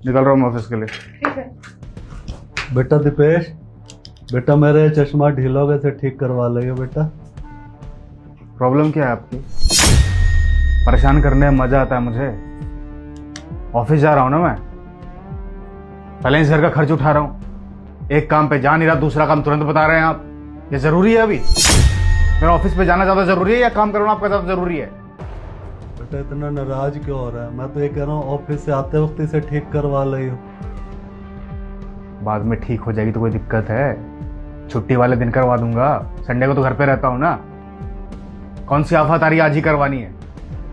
निकल रहा हूँ मैं ऑफिस के लिए। ठीक है। बेटा दीपेश, बेटा मेरे चश्मा ढीला हो गया से ठीक करवा लियो बेटा। प्रॉब्लम क्या है आपकी? परेशान करने में मजा आता है मुझे। ऑफिस जा रहा हूँ ना मैं, पहले इस घर का खर्च उठा रहा हूँ, एक काम पे जा नहीं रहा, दूसरा काम तुरंत बता रहे हैं आप। ये जरूरी है? अभी मेरा ऑफिस पे जाना ज्यादा जरूरी है या काम करना आपका ज्यादा जरूरी है? बेटा इतना नाराज क्यों हो रहा है? मैं तो ये कह रहा हूँ ऑफिस से आते वक्त इसे ठीक करवा लियो। बाद में ठीक हो जाएगी तो कोई दिक्कत है? छुट्टी वाले दिन करवा दूंगा, संडे को तो घर पे रहता हूँ ना। कौन सी आफत आ रही है, आज ही करवानी है?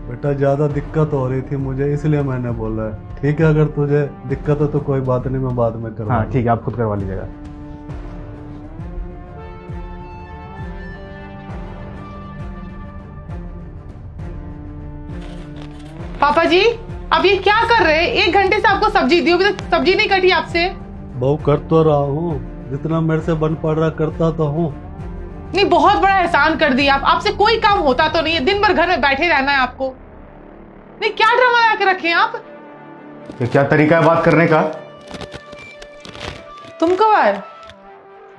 बेटा ज्यादा दिक्कत हो रही थी मुझे, इसलिए मैंने बोला है। ठीक है, अगर तुझे दिक्कत है तो कोई बात नहीं, मैं बाद में करवा। हाँ ठीक है, आप खुद करवा लीजिएगा। पापा जी, अब ये क्या कर रहे हैं? 1 घंटे से आपको सब्जी दी, अभी तक सब्जी नहीं कटी आपसे। बहु कर तो रहा हूँ, जितना मेरे से बन पड़ रहा करता तो हूँ। नहीं, बहुत बड़ा एहसान कर दिया आप। आपसे कोई काम होता तो नहीं है, दिन भर घर में बैठे रहना है आपको। नहीं, क्या ड्रामा लगा के रखे हैं आप? ये क्या तरीका है बात करने का? तुम कब आए?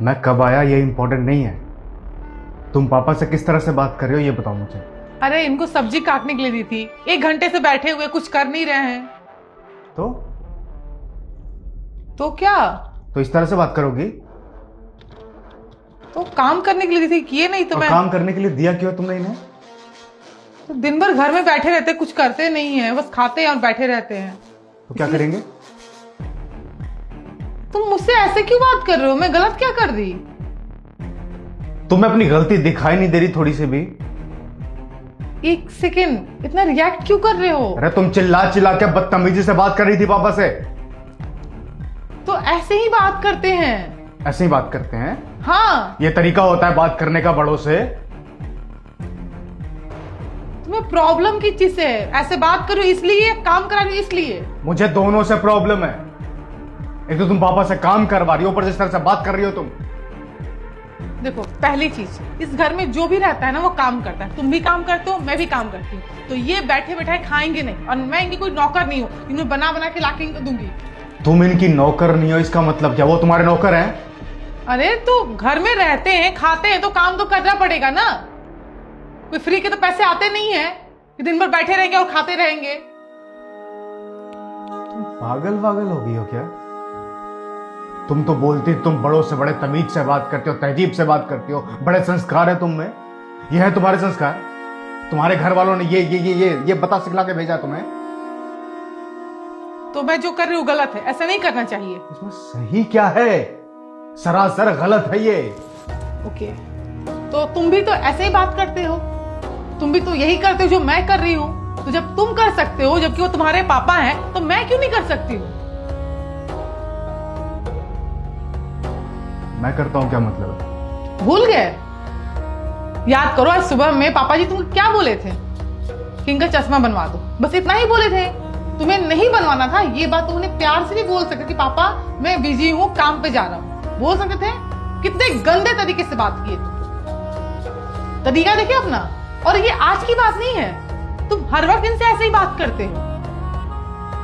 मैं कब आया ये इंपॉर्टेंट नहीं है, तुम पापा से किस तरह से बात कर रहे हो ये बताओ मुझे। अरे इनको सब्जी काटने के लिए दी थी, 1 घंटे से बैठे हुए कुछ कर नहीं रहे हैं। तो क्या? तो इस तरह से बात करोगी? तो काम करने के लिए दी थी, किए नहीं तो मैं। काम करने के लिए दिया क्यों तुमने इन्हें? तो दिन भर घर में बैठे रहते, कुछ करते नहीं है, बस खाते हैं और बैठे रहते हैं। तो क्या करेंगे? तुम मुझसे ऐसे क्यों बात कर रहे हो? मैं गलत क्या कर दी? तुम्हें अपनी गलती दिखाई नहीं दे रही थोड़ी सी भी? 1 सेकेंड, इतना रिएक्ट क्यों कर रहे हो? अरे तुम चिल्ला चिल्ला के बदतमीजी से बात कर रही थी पापा से। तो ऐसे ही बात करते हैं। ऐसे ही बात करते हैं? हाँ। ये तरीका होता है बात करने का बड़ों से? तुम्हें प्रॉब्लम किस चीज से है? ऐसे बात करो इसलिए, काम करा रही हो इसलिए? मुझे दोनों से प्रॉब्लम है। एक तो तुम पापा से काम करवा रही हो, ऊपर से इस तरह से बात कर रही हो तुम। देखो, पहली चीज, इस घर में जो भी रहता है ना वो काम करता है। तुम भी काम करते हो, मैं भी काम करती हूँ। तो ये बैठे बैठे खाएंगे नहीं, और मैं इनकी कोई नौकर नहीं हूँ, इन्हें बना बना के लाके इनको दूंगी। तुम इनकी नौकर नहीं हो, इसका मतलब क्या? वो तुम्हारे नौकर हैं? अरे तो घर में रहते हैं, खाते हैं, तो काम तो करना पड़ेगा ना। कोई फ्री के तो पैसे आते नहीं है कि दिन भर बैठे रहेंगे और खाते रहेंगे। पागल वागल हो गई हो क्या? तुम तो बोलती, तुम बड़ों से बड़े तमीज से बात करते हो, तहजीब से बात करती हो, बड़े संस्कार है तुम में। ये है तुम्हारे संस्कार? तुम्हारे घर वालों ने ये बता सिखला के भेजा तुम्हें? तो मैं जो कर रही हूँ गलत है, ऐसा नहीं करना चाहिए। इसमें सही क्या है? सरासर गलत है ये। ओके, तो तुम भी तो ऐसे ही बात करते हो, तुम भी तो यही करते हो जो मैं कर रही हूँ। तो जब तुम कर सकते हो, जबकि वो तुम्हारे पापा हैं, तो मैं क्यों नहीं कर सकती हूँ? मैं करता हूं क्या मतलब? भूल गए? याद करो, आज सुबह में पापा जी तुमको क्या बोले थे कि इनका चश्मा बनवा दो, बस इतना ही बोले थे। तुम्हें नहीं बनवाना था, ये बात तुमने प्यार से भी बोल सकते कि पापा मैं बिजी हूँ, काम पे जा रहा हूँ, बोल सकते थे। कितने गंदे तरीके से बात किए तुम, तरीका देखिए अपना। और ये आज की बात नहीं है, तुम हर वक्त इनसे ऐसे ही बात करते हो।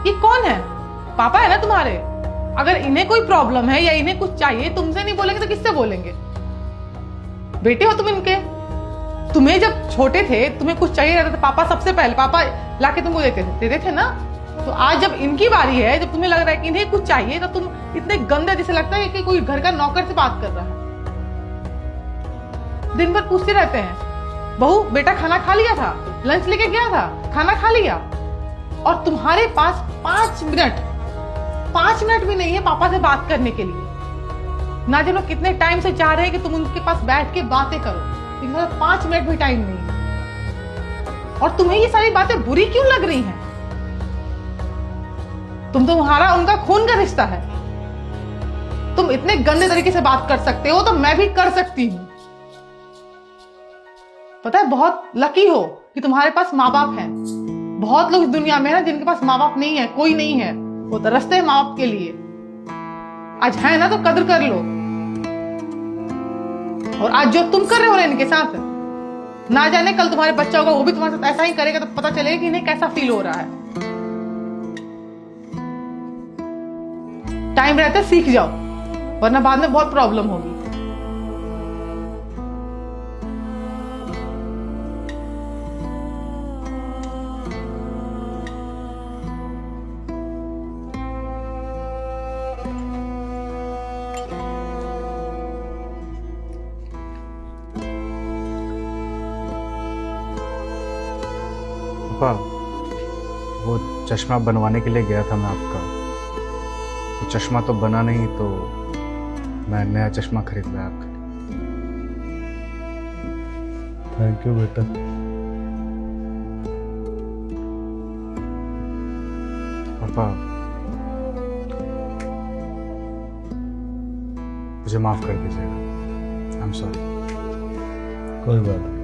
ये कौन है? पापा है ना तुम्हारे। अगर इन्हें कोई प्रॉब्लम है या इन्हें कुछ चाहिए, तुमसे नहीं बोलेंगे तो किससे बोलेंगे? बेटे हो तुम इनके। तुम्हें जब छोटे थे, तुम्हें कुछ चाहिए रहता था, पापा सबसे पहले पापा लाके तुमको देते थे ना। तो आज जब इनकी बारी है, जब तुम्हें लग रहा है कि इन्हें कुछ चाहिए, तो तुम इतने गंदे जैसे लगता है कि कोई घर का नौकर से बात कर रहा है। दिन भर पूछते रहते हैं, बहू बेटा खाना खा लिया था, लंच लेके गया था, खाना खा लिया। और तुम्हारे पास 5 मिनट भी नहीं है पापा से बात करने के लिए। ना जानो कितने टाइम से चाह रहे हैं कि तुम उनके पास बैठ के बातें करो, लेकिन 5 मिनट भी टाइम नहीं है। और तुम्हें ये सारी बातें बुरी क्यों लग रही हैं? तुम्हारा उनका खून का रिश्ता है। तुम इतने गंदे तरीके से बात कर सकते हो, तो मैं भी कर सकती हूं। पता है, बहुत लकी हो कि तुम्हारे पास माँ बाप हैं। बहुत लोग इस दुनिया में है जिनके पास माँ बाप नहीं है, कोई नहीं है। वो तरसते हैं माँ बाप के लिए। आज है ना तो कदर कर लो। और आज जो तुम कर रहे हो ना इनके साथ, ना जाने कल तुम्हारे बच्चा होगा, वो भी तुम्हारे साथ ऐसा ही करेगा, तो पता चलेगा कि इन्हें कैसा फील हो रहा है। टाइम रहता है सीख जाओ, वरना बाद में बहुत प्रॉब्लम होगी। पापा, वो चश्मा बनवाने के लिए गया था मैं आपका, तो चश्मा तो बना नहीं, तो मैं नया चश्मा खरीद लाया आपके लिए। थैंक यू बेटा। पापा, मुझे माफ कर दीजिएगा। I am sorry. कोई बात नहीं।